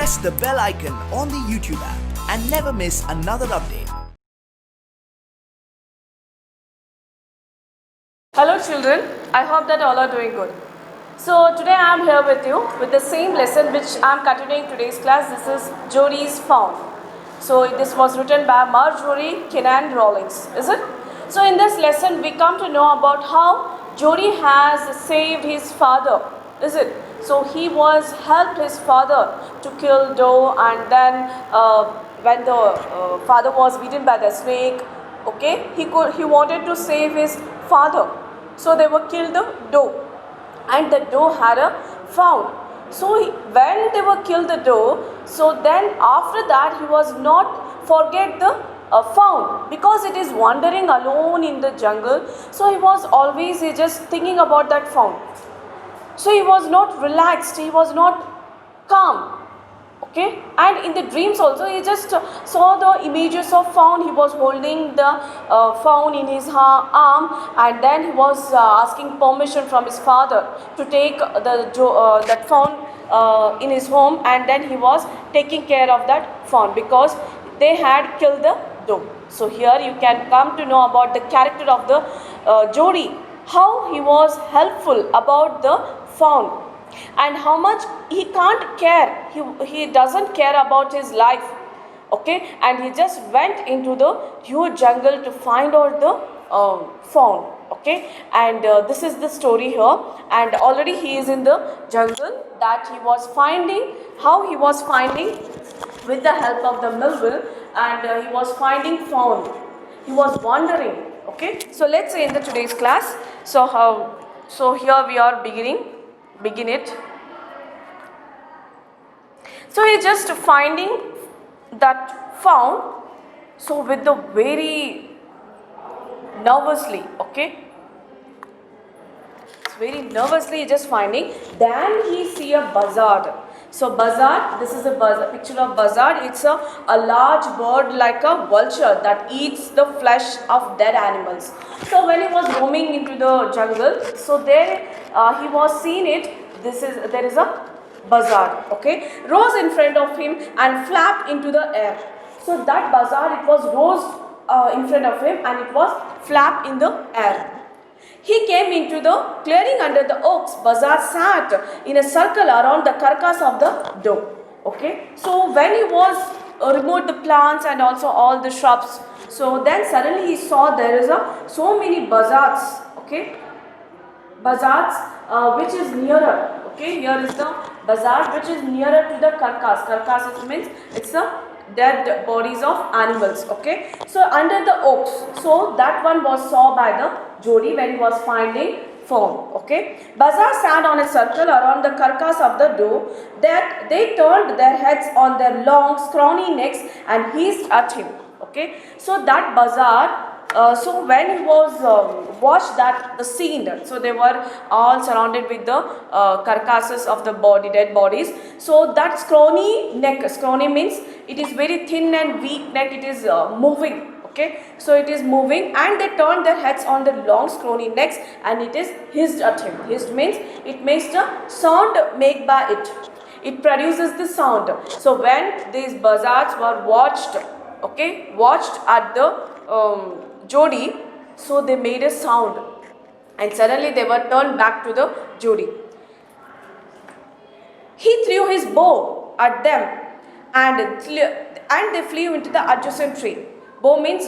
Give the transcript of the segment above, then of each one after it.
press the bell icon on the YouTube app and never miss another update. Hello children, I hope that all are doing good. So today I am here with you with the same lesson which I am continuing today's class. This is Jodie's Found. So this was written by Marjorie Kinnan Rawlings, is it? So in this lesson we come to know about how Jodie has saved his father, is it? So he was helped his father to kill Doe, and then when the father was beaten by the snake, okay, he wanted to save his father. So they were killed the doe, and the doe had a found. So when they were killed the doe, so then after that he was not forget the found, because it is wandering alone in the jungle. So he was always just thinking about that found. So he was not relaxed, he was not calm. Okay, and in the dreams also he just saw the images of fawn. He was holding the fawn in his arm, and then he was asking permission from his father to take that fawn in his home, and then he was taking care of that fawn because they had killed the doe. So here you can come to know about the character of the Jodie, how he was helpful about the fawn, and how much he can't care, he doesn't care about his life, okay, and he just went into the huge jungle to find out the fawn, okay, and this is the story here. And already he is in the jungle, that he was finding, how he was finding with the help of the Melville, and he was finding fawn, he was wandering, okay. So let's say in the today's class, so here we are begin it. So he just finding that fawn, so with the very nervously, okay, very nervously he just finding. Then he see a buzzard. So buzzard, this is a picture of buzzard. It's a large bird like a vulture that eats the flesh of dead animals. So when he was roaming into the jungle, so there he was seeing it. There is a buzzard, okay, rose in front of him and flapped into the air. So that buzzard, it was rose in front of him, and it was flapped in the air. He came into the clearing under the oaks. Buzzard sat in a circle around the carcass of the doe. Okay. So when he was removed the plants and also all the shrubs, so then suddenly he saw there is so many buzzards. Okay. Buzzards which is nearer. Okay. Here is the buzzard which is nearer to the carcass. Carcass means it's a dead bodies of animals. Okay. So under the oaks. So that one was saw by the Jodie when he was finding fawn. Okay. Buzzard sat on a circle around the carcass of the doe, that they turned their heads on their long scrawny necks and hissed at him. Okay. So that buzzard, so when he was watched that the scene, so they were all surrounded with the carcasses of the dead bodies. So that scrawny neck, scrawny means it is very thin and weak neck, it is moving. Okay, so it is moving, and they turned their heads on the long scrawny necks, and it is hissed at him. Hissed means it makes the sound made by it. It produces the sound. So when these buzzards were watched, okay, watched at the Jodie, so they made a sound, and suddenly they were turned back to the Jodie. He threw his bow at them, and they flew into the adjacent tree. Bow means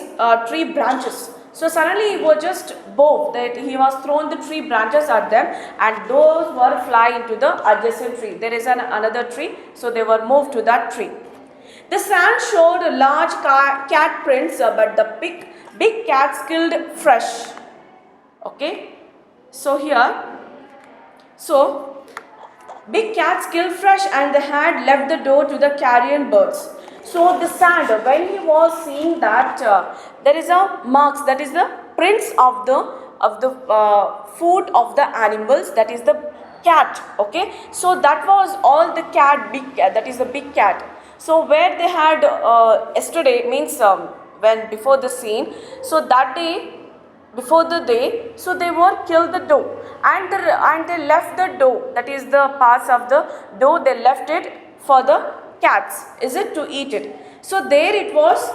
tree branches. So suddenly he was just bow, that he was thrown the tree branches at them, and those were fly into the adjacent tree. There is another tree, so they were moved to that tree. The sand showed large cat prints, but the big cats killed fresh. Okay, so here, so big cats killed fresh, and they had left the door to the carrion birds. So the sand, when he was seeing that there is a marks, that is the prints of the food of the animals, that is the cat. Okay, so that was all the cat, big cat, that is the big cat. So where they had yesterday means when before the scene, so that day, before the day, so they were killed the doe, and they left the doe, that is the parts of the doe, they left it for the cats, is it, to eat it. So there it was,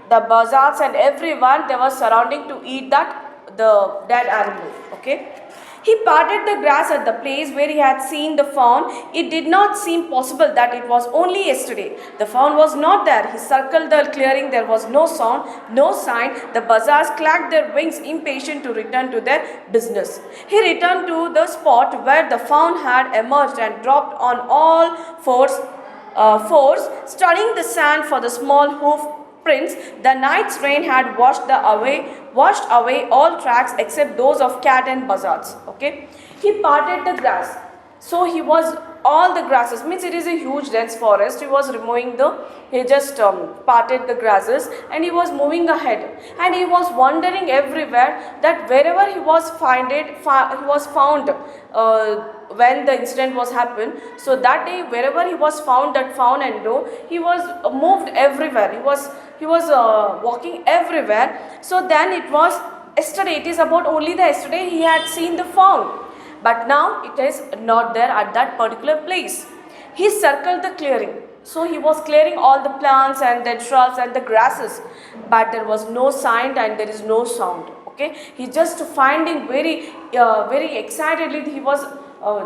the buzzards and everyone, they were surrounding to eat the dead animal. Okay. He parted the grass at the place where he had seen the fawn. It did not seem possible that it was only yesterday. The fawn was not there. He circled the clearing. There was no sound, no sign. The buzzards clacked their wings, impatient to return to their business. He returned to the spot where the fawn had emerged and dropped on all fours, studying the sand for the small hoof prints. The night's rain had washed away all tracks except those of cat and buzzards. Okay, he parted the grass. So he was, all the grasses, means it is a huge dense forest. He was removing he just parted the grasses and he was moving ahead, and he was wandering everywhere, that wherever he was found when the incident was happened. So that day, wherever he was found, that fawn and doe, he was moved everywhere. He was walking everywhere. So then it was yesterday. It is about only the yesterday he had seen the fawn. But now it is not there at that particular place. He circled the clearing. So he was clearing all the plants and the shrubs and the grasses. But there was no sign and there is no sound. Okay. He just finding very excitedly, he was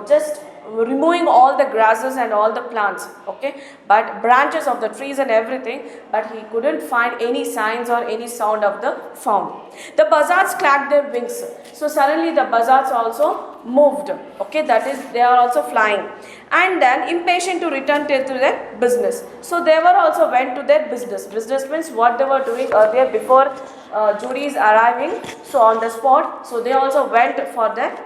just removing all the grasses and all the plants, okay, but branches of the trees and everything, but he couldn't find any signs or any sound of the fawn. The buzzards clacked their wings. So suddenly the buzzards also moved, okay, that is, they are also flying, and then impatient to return to their business. So they were also went to their business. Business means what they were doing earlier before Judy's arriving, so on the spot. So they also went for their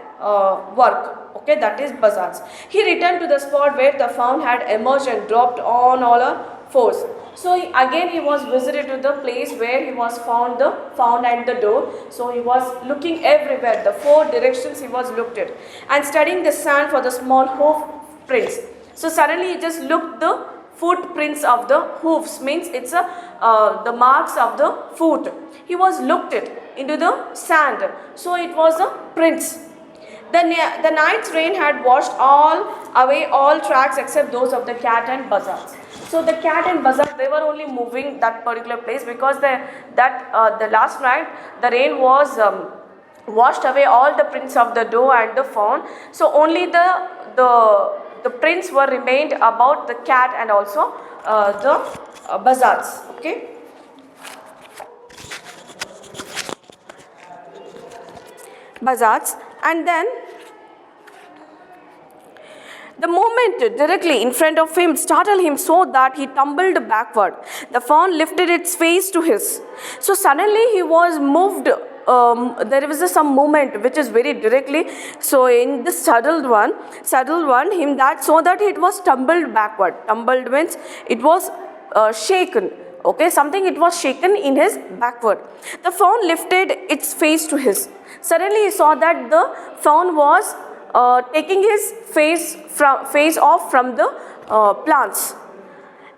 work. Okay, that is buzzards. He returned to the spot where the fawn had emerged and dropped on all her fours. So again he was visited to the place where he was found the fawn and the doe. So he was looking everywhere, the four directions he was looked at, and studying the sand for the small hoof prints. So suddenly he just looked the footprints of the hoofs, means it's the marks of the foot. He was looked at into the sand. So it was the prints. The night's rain had washed away all tracks except those of the cat and buzzards. So the cat and buzzards, they were only moving that particular place because the last night the rain was washed away all the prints of the doe and the fawn. So only the prints were remained about the cat and also the buzzards. Okay. Buzzards. And then the movement directly in front of him startled him so that he tumbled backward. The fawn lifted its face to his. So suddenly he was moved. There was some movement which is very directly. So in the saddled one, him that so that it was tumbled backward. Tumbled means it was shaken. Okay, something it was shaken in his backward. The fawn lifted its face to his. Suddenly he saw that the fawn was taking his face off from the plants.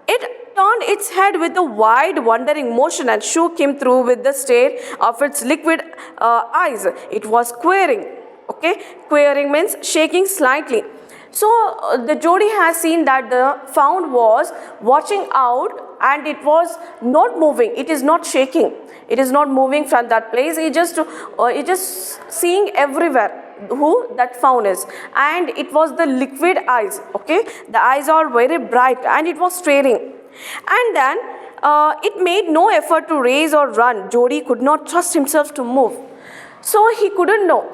It turned its head with a wide wondering motion and shook him through with the stare of its liquid eyes. It was queering. Okay, queering means shaking slightly. So the Jodi has seen that the fawn was watching out and it was not moving. It is not shaking. It is not moving from that place. It just seeing everywhere who that fawn is, and it was the liquid eyes. Okay, the eyes are very bright and it was staring, and then it made no effort to raise or run. Jodi could not trust himself to move, so he couldn't know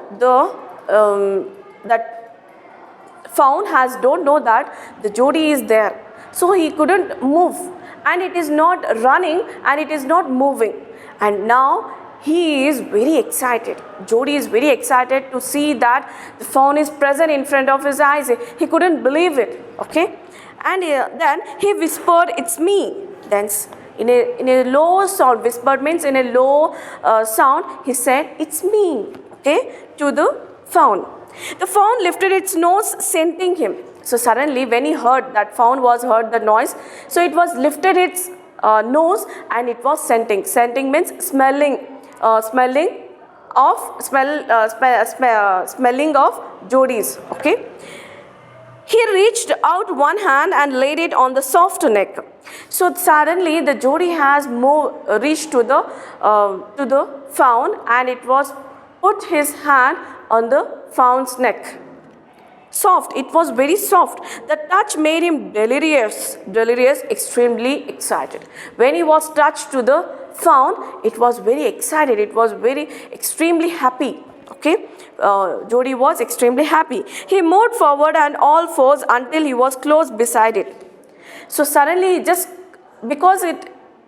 that fawn don't know that the Jodi is there, so he couldn't move, and it is not running and it is not moving, and now he is very excited. Jodi is very excited to see that the fawn is present in front of his eyes. He couldn't believe it. Okay, and then he whispered, "It's me." Then in a low sound, whispered means in a low sound, he said, "It's me." Okay, to the fawn. The fawn lifted its nose, scenting him. So suddenly when he heard that fawn heard the noise, so it was lifted its nose and it was scenting. Scenting means smelling of Jodi's. Okay. He reached out one hand and laid it on the soft neck. So suddenly the Jodi has reached to the fawn, and it was put his hand on the fawn's neck. Soft, it was very soft. The touch made him delirious, extremely excited. When he was touched to the fawn, it was very excited, it was very extremely happy. Okay, Jodi was extremely happy. He moved forward on all fours until he was close beside it. So suddenly, just because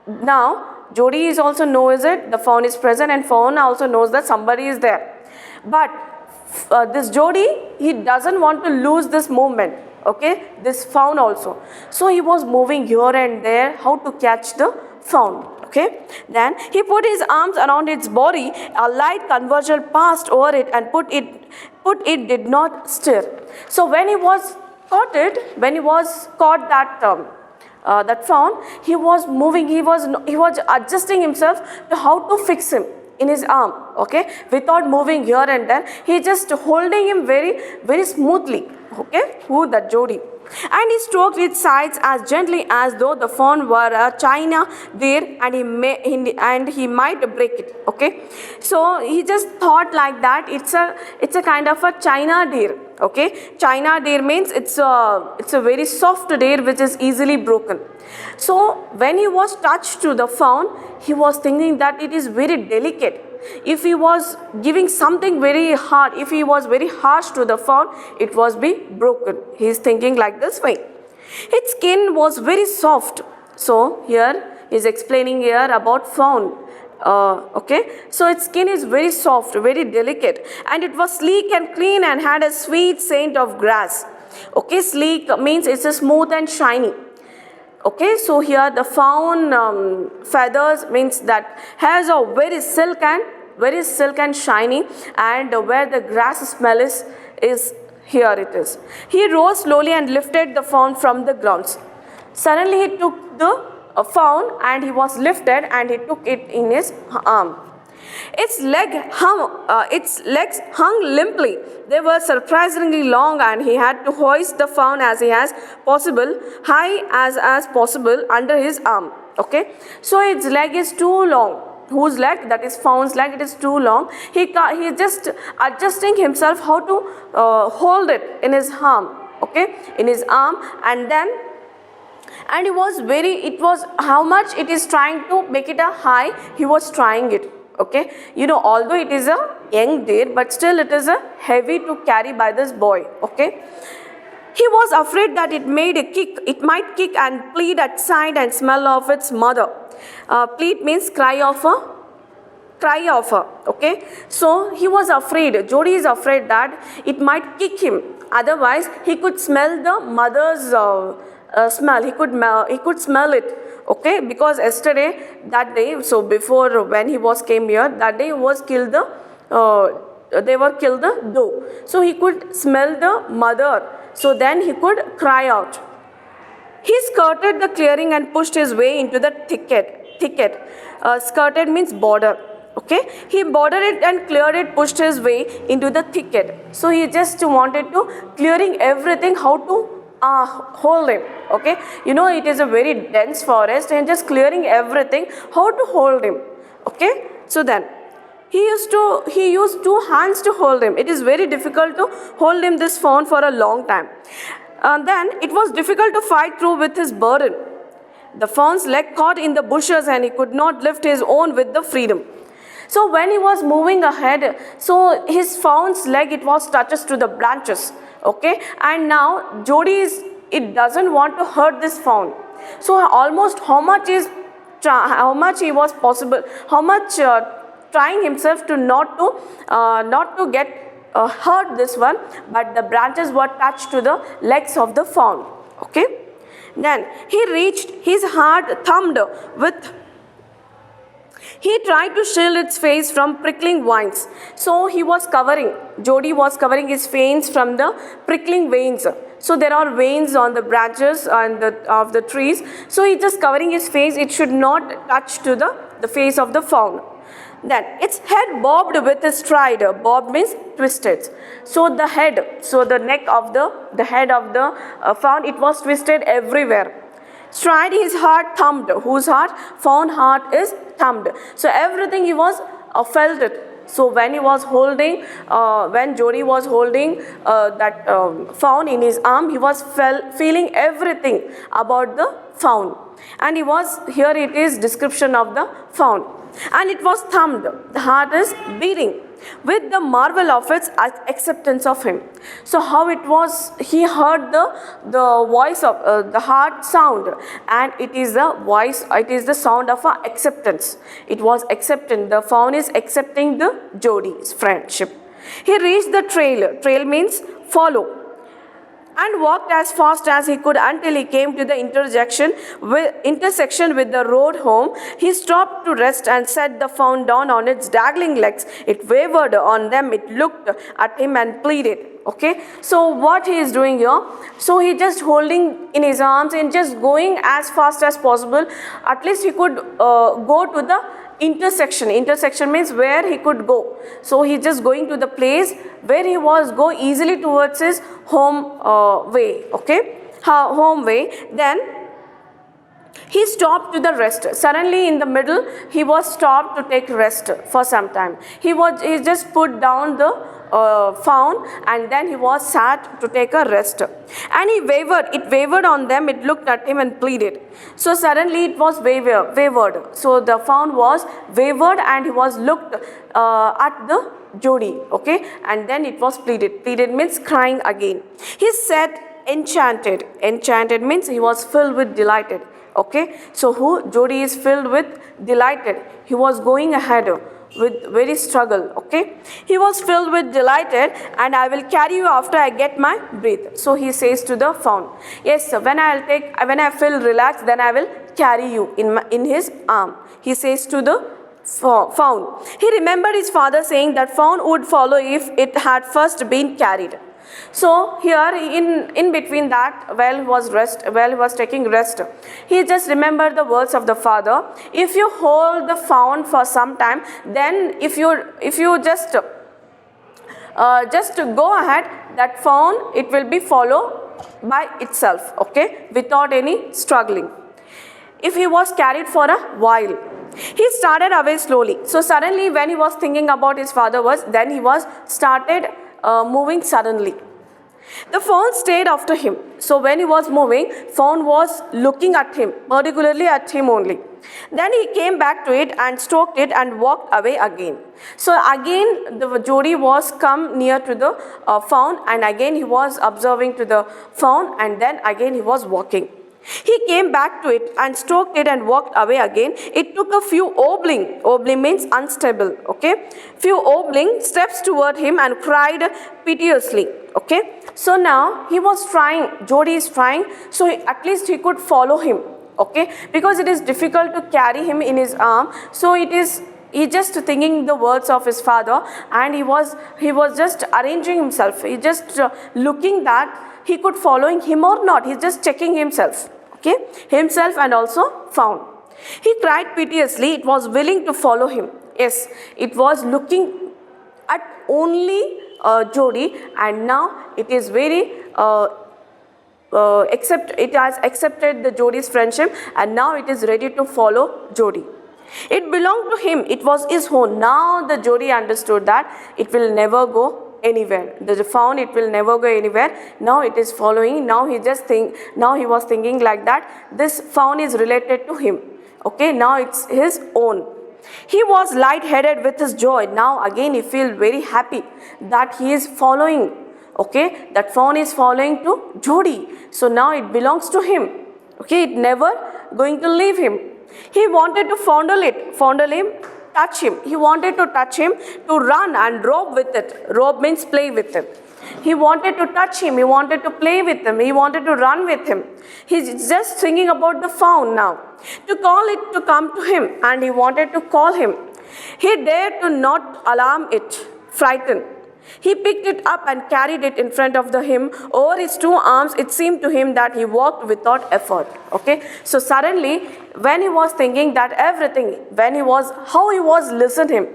now Jodi is also knows it, the fawn is present, and fawn also knows that somebody is there. But this Jodi, he doesn't want to lose this movement, okay, this fawn also. So he was moving here and there, how to catch the fawn, okay. Then he put his arms around its body, a light conversion passed over it, and put it did not stir. So when he was caught that fawn, he was moving, he was adjusting himself to how to fix him in his arm, okay, without moving here and there. He just holding him very, very smoothly, okay, that Jodi. And he stroked its sides as gently as though the fawn were a china deer, and he might break it, okay. So he just thought like that, it's a kind of a china deer, okay. China deer means it's a very soft deer which is easily broken. So when he was touched to the fawn, he was thinking that it is very delicate. If he was giving something very hard, if he was very harsh to the fawn, it was be broken. He is thinking like this way. Its skin was very soft. So here he is explaining here about fawn. Okay, so its skin is very soft, very delicate, and it was sleek and clean and had a sweet scent of grass. Okay, sleek means it's a smooth and shiny. Okay, so here the fawn feathers means that hairs are very silk and shiny, and where the grass smell is here it is. He rose slowly and lifted the fawn from the ground. Suddenly he took the fawn and he was lifted, and he took it in his arm. Its legs hung limply. They were surprisingly long, and he had to hoist the fawn as high as possible under his arm. Okay, so its leg is too long. Whose leg? That is fawn's leg. It is too long. He just adjusting himself how to hold it in his arm. Okay, in his arm, and it was how much it is trying to make it a high. He was trying it. Okay, although it is a young deer, but still it is a heavy to carry by this boy. Okay, he was afraid that it might kick and plead at sight and smell of its mother. Plead means cry of her. Okay, so he was afraid. Jodi is afraid that it might kick him. Otherwise, he could smell the mother's smell. He could smell it. Okay, because yesterday, that day, so before when he came here, that day was killed they were killed the doe. So he could smell the mother. So then he could cry out. He skirted the clearing and pushed his way into the thicket. Skirted means border. Okay, he bordered it and cleared it, pushed his way into the thicket. So he just wanted to clearing everything, how to hold him. Okay, it is a very dense forest, and just clearing everything, how to hold him. Okay, so then he used two hands to hold him. It is very difficult to hold him, this fawn, for a long time. Then it was difficult to fight through with his burden. The fawn's leg caught in the bushes, and he could not lift his own with the freedom. So when he was moving ahead, so his fawn's leg, it was touches to the branches. Okay, and now Jodi it doesn't want to hurt this fawn. So almost how much he was possible, how much trying himself to not to get hurt this one, but the branches were touched to the legs of the fawn. Okay, then he reached his hard thumbed with. He tried to shield its face from prickling vines. So Jodi was covering his face from the prickling veins. So there are veins on the branches and of the trees. So he's just covering his face. It should not touch to the face of the fawn. Then its head bobbed with a stride. Bobbed means twisted. So the head, so the neck of the head of the fawn, it was twisted everywhere. Stride, his heart thumped. Whose heart? Fawn heart is thumped. So everything he was felt it. So when he was holding, when Jodi was holding that fawn in his arm, he was feeling everything about the fawn. And he was, here it is description of the fawn. And it was thumped. The heart is beating with the marvel of its acceptance of him. So how it was, he heard the voice of the heart sound, and it is the voice, it is the sound of acceptance. It was accepting, the fawn is accepting the Jodi's friendship. He reached the trail. Trail means follow. And walked as fast as he could until he came to the intersection with the road home. He stopped to rest and set the fawn down on its dangling legs. It wavered on them. It looked at him and pleaded. Okay, so what he is doing here? So he just holding in his arms and just going as fast as possible. At least he could go to the intersection. Intersection means where he could go. So he just going to the place where he was go easily towards his home way. Okay, home way. Then he stopped to the rest. Suddenly in the middle, he was stopped to take rest for some time. He just put down the fawn, and then he was sat to take a rest. And he wavered. It wavered on them. It looked at him and pleaded. So suddenly it was wavered. So the fawn was wavered and he was looked at the Jodi. Okay, and then it was pleaded. Pleaded means crying again. He said enchanted. Enchanted means he was filled with delighted. Okay, so who? Jodi is filled with delighted. He was going ahead with very struggle. Okay, he was filled with delighted, and I will carry you after I get my breath. So he says to the fawn, yes sir, when I feel relaxed, then I will carry you in his arm. He says to the fawn. He remembered his father saying that fawn would follow if it had first been carried. So here in between that, while he was taking rest, he just remembered the words of the father. If you hold the fawn for some time, then if you just go ahead, that fawn, it will be follow by itself. Okay, without any struggling. If he was carried for a while, he started away slowly. So suddenly when he was thinking about his father then he was started moving suddenly. The fawn stayed after him. So when he was moving, fawn was looking at him, particularly at him only. Then he came back to it and stroked it and walked away again. So again the Jodi was come near to the fawn, and again he was observing to the fawn, and then again he was walking. He came back to it and stroked it and walked away again. It took a few obbling means unstable, okay, few obbling steps toward him and cried piteously. Okay, so now he was trying, Jodi is trying, so at least he could follow him. Okay, because it is difficult to carry him in his arm, so he just thinking the words of his father, and he was just arranging himself. He just looking that he could following him or not. He's just checking himself. Okay, himself and also found. He cried piteously. It was willing to follow him. Yes, it was looking at only Jodi, and now it is very it has accepted the Jodi's friendship, and now it is ready to follow Jodi. It belonged to him. It was his own. Now the Jodi understood that it will never go anywhere. The fawn, it will never go anywhere. Now it is following. Now he was thinking like that. This fawn is related to him. Okay, now it's his own. He was light-headed with his joy. Now again he feels very happy that he is following. Okay, that fawn is following to Jodi. So now it belongs to him. Okay, it never going to leave him. He wanted to fondle him, touch him. He wanted to touch him, to run and robe with it. Robe means play with him. He wanted to touch him. He wanted to play with him. He wanted to run with him. He's just thinking about the fawn now. To call it to come to him, and he wanted to call him. He dared to not alarm it, frighten. He picked it up and carried it in front of him over his two arms. It seemed to him that he walked without effort. Okay, so suddenly, when he was thinking that everything, how he was listening him.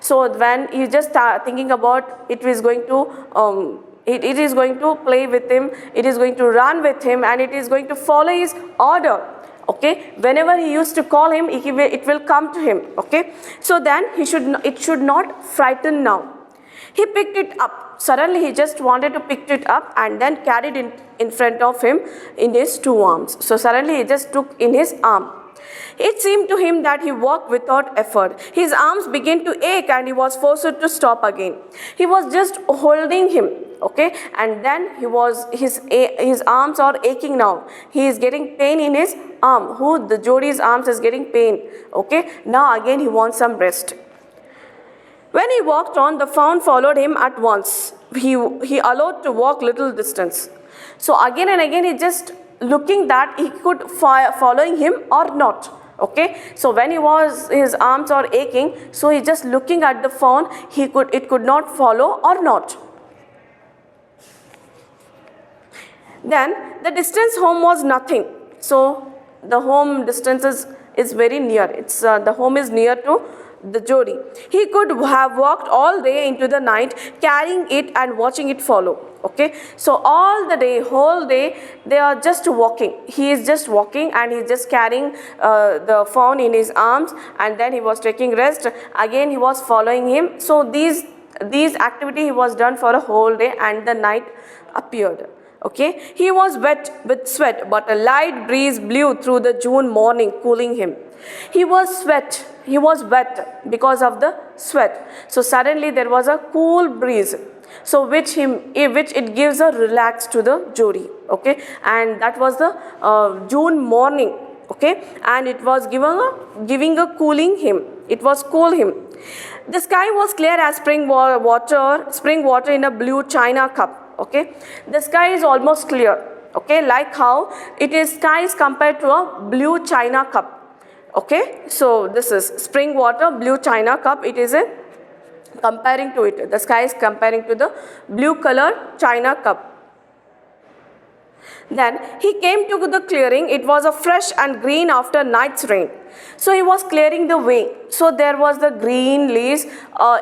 So when he just thinking about it is going to it is going to play with him, it is going to run with him, and it is going to follow his order. Okay, whenever he used to call him, it will come to him. Okay, so then it should not frighten now. He picked it up. Suddenly he just wanted to pick it up and then carried it in front of him in his two arms. So suddenly he just took in his arm. It seemed to him that he walked without effort. His arms began to ache and he was forced to stop again. He was just holding him, okay, and then his arms are aching now. He is getting pain in his arm. The Jodi's arms is getting pain, okay. Now again he wants some rest. When he walked on, the fawn followed him at once. He allowed to walk little distance. So again and again he just looking that he could following him or not. Okay, so when his arms are aching, so he just looking at the fawn, it could not follow or not. Then the distance home was nothing. So the home distance is very near. The home is near to the Jodi. He could have walked all day into the night carrying it and watching it follow. Okay, so whole day they are just walking. He is just walking and he is just carrying the fawn in his arms, and then he was taking rest. Again he was following him. So these activity he was done for a whole day, and the night appeared. Okay, he was wet with sweat, but a light breeze blew through the June morning, cooling him. He was wet because of the sweat. So suddenly there was a cool breeze, so which it gives a relax to the Jodi. Okay, and that was the June morning. Okay, and it was giving a cooling him. It was cool him. The sky was clear as spring water in a blue china cup. Okay, the sky is almost clear. Okay, like how sky is compared to a blue china cup. Okay, so this is spring water, blue china cup. It is comparing to it. The sky is comparing to the blue colored china cup. Then he came to the clearing. It was a fresh and green after night's rain. So he was clearing the way. So there was the green leaves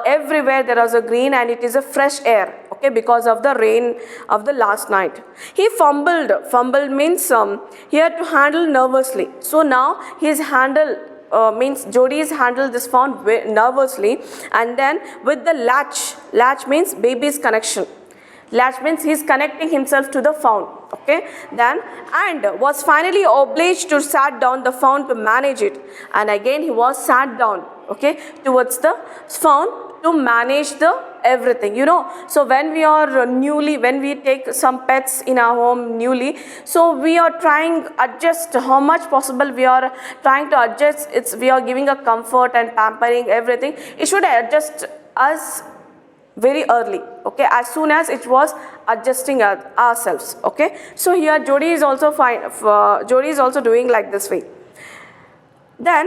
everywhere. There was a green, and it is a fresh air. Okay, because of the rain of the last night. He fumbled. Fumbled means he had to handle nervously. So now his handle means Jodi is handled this fawn nervously, and then with the latch. Latch means baby's connection. Latch means he is connecting himself to the fawn. Okay, then and was finally obliged to sat down the fawn to manage it, and again he was sat down. Okay, towards the fawn to manage the everything. So when we take some pets in our home newly, so we are trying adjust how much possible we are trying to adjust. We are giving a comfort and pampering everything. It should adjust us very early. Okay, as soon as it was adjusting ourselves. Okay, so here Jodi is also fine. Jodi is also doing like this way. Then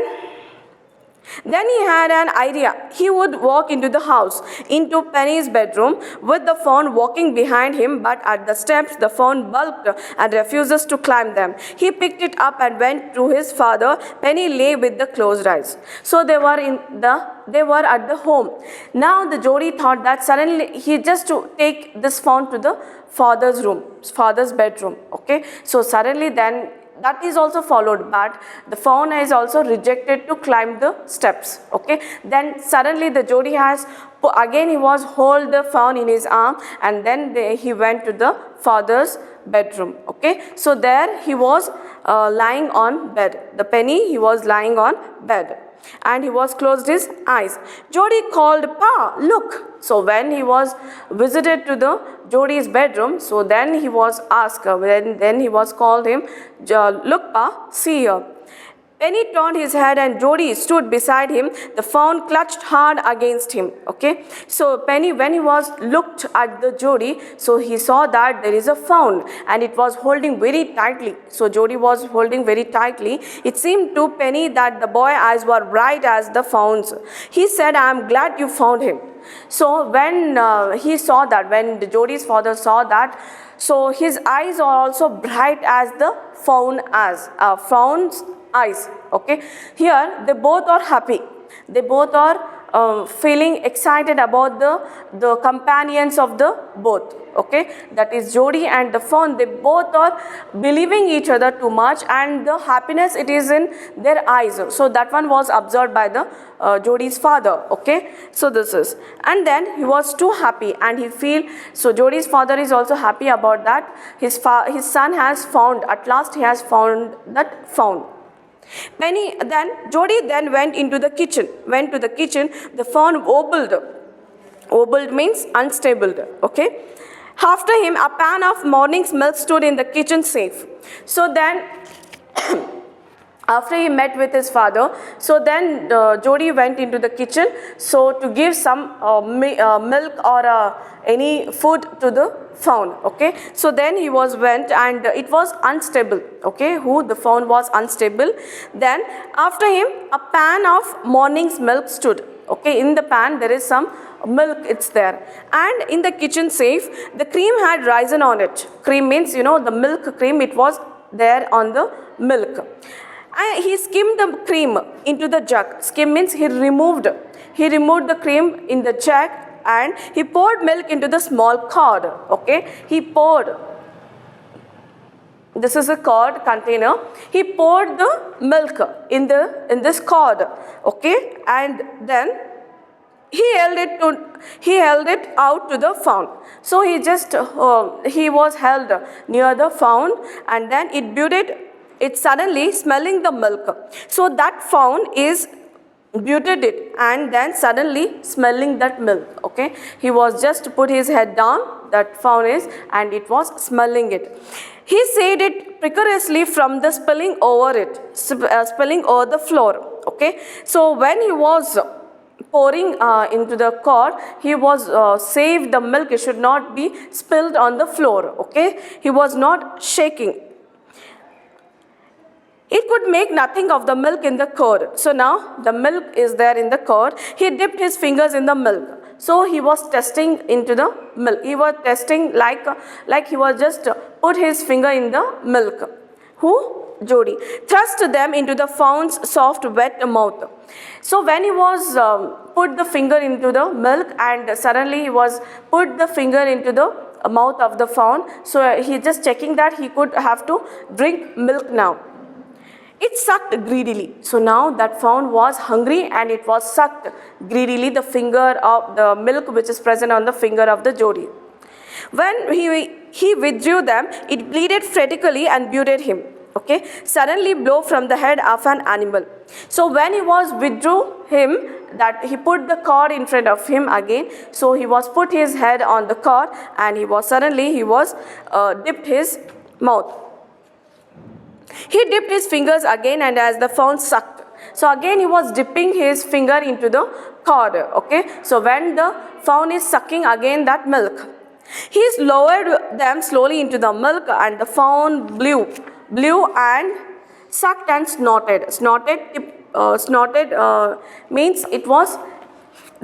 he had an idea. He would walk into the house, into Penny's bedroom, with the fawn walking behind him, but at the steps the fawn bulked and refuses to climb them. He picked it up and went to his father. Penny lay with the closed eyes. So they were at the home. Now the Jodi thought that suddenly he just to take this fawn to the father's bedroom. Okay, so suddenly then that is also followed, but the fawn is also rejected to climb the steps. Okay, then suddenly the Jodi he was hold the fawn in his arm, and then he went to the father's bedroom. Okay, so there he was lying on bed. The Penny, he was lying on bed, and he was closed his eyes. Jodi called, "Pa, look." So when he was visited to the Jodi's bedroom, so then he was asked, then he was called him, "Look, Pa, see here." Penny turned his head and Jody stood beside him. The fawn clutched hard against him. Okay, so Penny, when he was looked at the Jody, so he saw that there is a fawn and it was holding very tightly. So Jody was holding very tightly. It seemed to Penny that the boy's eyes were bright as the fawn's. He said, "I am glad you found him." So when he saw that, when the Jody's father saw that, so his eyes are also bright as the fawn's eyes. Okay, here they both are happy. They both are feeling excited about the companions of the both. Okay, that is Jody and the fawn. They both are believing each other too much, and the happiness it is in their eyes. So that one was observed by the Jody's father. Okay, so this is, and then he was too happy, and he feel, so Jody's father is also happy about that. His son has found, at last he has found that fawn. Jody then went into the kitchen. Went to the kitchen. The fawn wobbled. Wobbled means unstable. Okay. After him, a pan of morning's milk stood in the kitchen safe. So then, after he met with his father, so then Jody went into the kitchen, so to give some milk or any food to the fawn. Okay, so then he went and it was unstable. Okay, the fawn was unstable. Then after him, a pan of morning's milk stood. Okay, in the pan there is some milk, it's there, and in the kitchen safe the cream had risen on it. Cream means, the milk cream, it was there on the milk. And he skimmed the cream into the jug. Skim means he removed the cream in the jug, and he poured milk into the small curd. Okay, he poured, this is a curd container, he poured the milk in this curd. Okay, and then he held it out to the fawn. So he was held near the fawn, and then it budded. It suddenly smelling the milk. So that fawn is budded it, and then suddenly smelling that milk. Okay, he was just put his head down, that fawn is, and it was smelling it. He said it precariously from the spilling over the floor. Okay, so when he was pouring into the curd, he was saved the milk. It should not be spilled on the floor. Okay, he was not shaking. It could make nothing of the milk in the curd. So now the milk is there in the curd. He dipped his fingers in the milk. So he was testing into the milk. He was testing like he was just put his finger in the milk. Jody thrust them into the fawn's soft wet mouth. So when he was put the finger into the milk, and suddenly he was put the finger into the mouth of the fawn, so he just checking that he could have to drink milk now. It sucked greedily. So now that fawn was hungry, and it was sucked greedily the finger of the milk which is present on the finger of the Jody. When he withdrew them, it bleated frantically and budded him. Okay, suddenly blow from the head of an animal. So when he was withdrew him, that he put the cord in front of him again. So he was put his head on the cord, and he was dipped his mouth. He dipped his fingers again, and as the fawn sucked. So again he was dipping his finger into the cord. Okay, so when the fawn is sucking again that milk, he lowered them slowly into the milk, and the fawn blew and sucked and snorted. Snorted means it was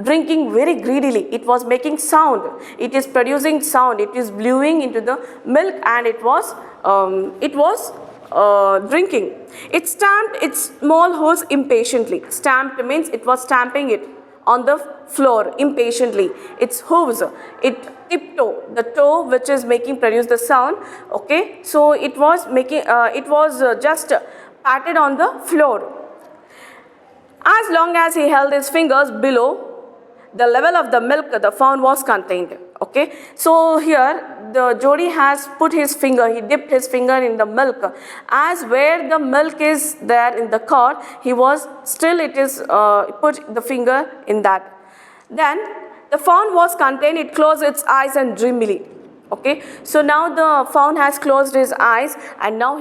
drinking very greedily. It was making sound. It is producing sound. It is blowing into the milk, and it was drinking. It stamped its small hooves impatiently. Stamped means it was stamping it on the floor impatiently. Its hooves, it tiptoe, the toe which is produce the sound. Okay, so it was just patted on the floor. As long as he held his fingers below the level of the milk, the fawn was contained. Okay, so here the Jody has put his finger, he dipped his finger in the milk. As where the milk is there in the curd, put the finger in that. Then the fawn was contained, it closed its eyes and dreamily. Okay, so now the fawn has closed his eyes, and now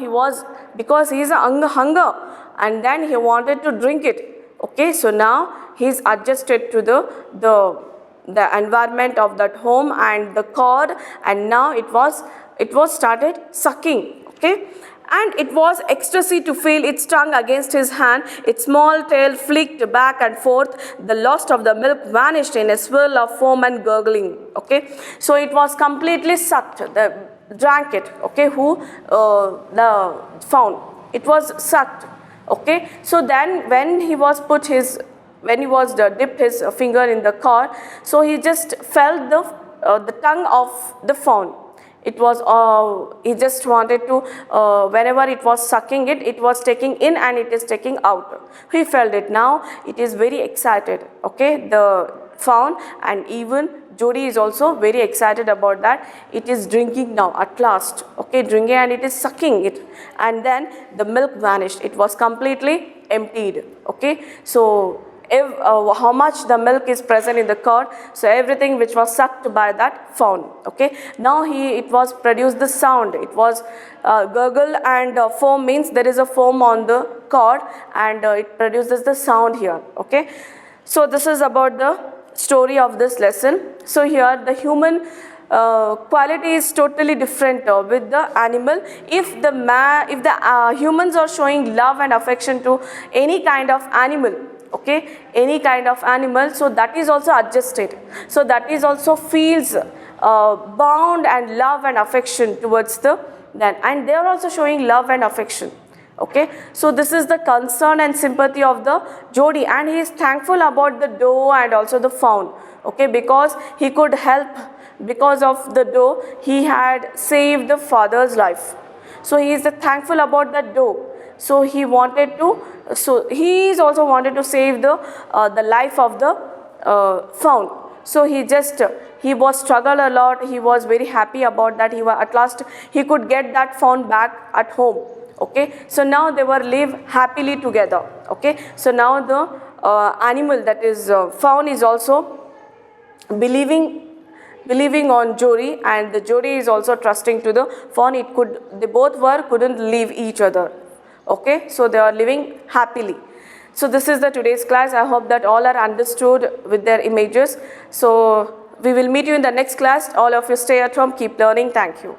because he is a hunger, and then he wanted to drink it. Okay, so now he's adjusted to the environment of that home and the cord, and now it was started sucking. Okay, and it was ecstasy to feel its tongue against his hand. Its small tail flicked back and forth. The loss of the milk vanished in a swirl of foam and gurgling. Okay, so it was completely sucked. Drank it. Okay, the found it was sucked. Okay, so then when he was dipped his finger in the cord, so he just felt the tongue of the fawn. It was he just wanted to whenever it was sucking it, it was taking in and it is taking out. He felt it. Now it is very excited. Okay, the fawn, and even Jodi is also very excited about that. It is drinking now at last. Okay, drinking, and it is sucking it, and then the milk vanished. It was completely emptied. Okay, so if, how much the milk is present in the cord, so everything which was sucked by that fawn. Okay, now it was produced the sound. It was gurgle, and foam means there is a foam on the cord, and it produces the sound here. Okay, so this is about the story of this lesson. So here the human quality is totally different with the animal. If the humans are showing love and affection to any kind of animal, okay, any kind of animal, so that is also adjusted. So that is also feels bound and love and affection towards the then, and they are also showing love and affection. Okay, so this is the concern and sympathy of the Jodi, and he is thankful about the doe and also the fawn. Okay, because he could help, because of the doe he had saved the father's life. So he is thankful about that doe. So he wanted to, so he is also wanted to save the life of the fawn. So he was struggled a lot. He was very happy about that. At last he could get that fawn back at home. Okay, so now they were live happily together. Okay, so now the animal, that is fawn, is also believing on Jodi, and the Jodi is also trusting to the fawn. They both couldn't leave each other. Okay, so they are living happily. So this is the today's class. I hope that all are understood with their images. So we will meet you in the next class. All of you stay at home, keep learning. Thank you.